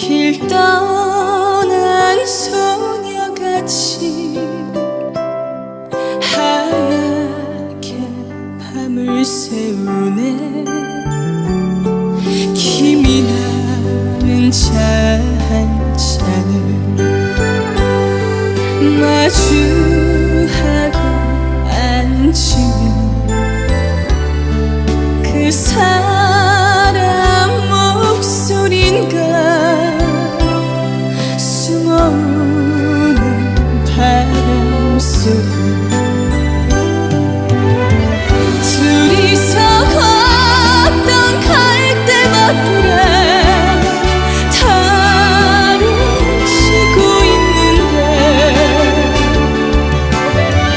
길 떠난 소녀같이 하얗게 밤을 새우네. 김이 나는 차 한 잔을 마주하고 앉으면 그 사람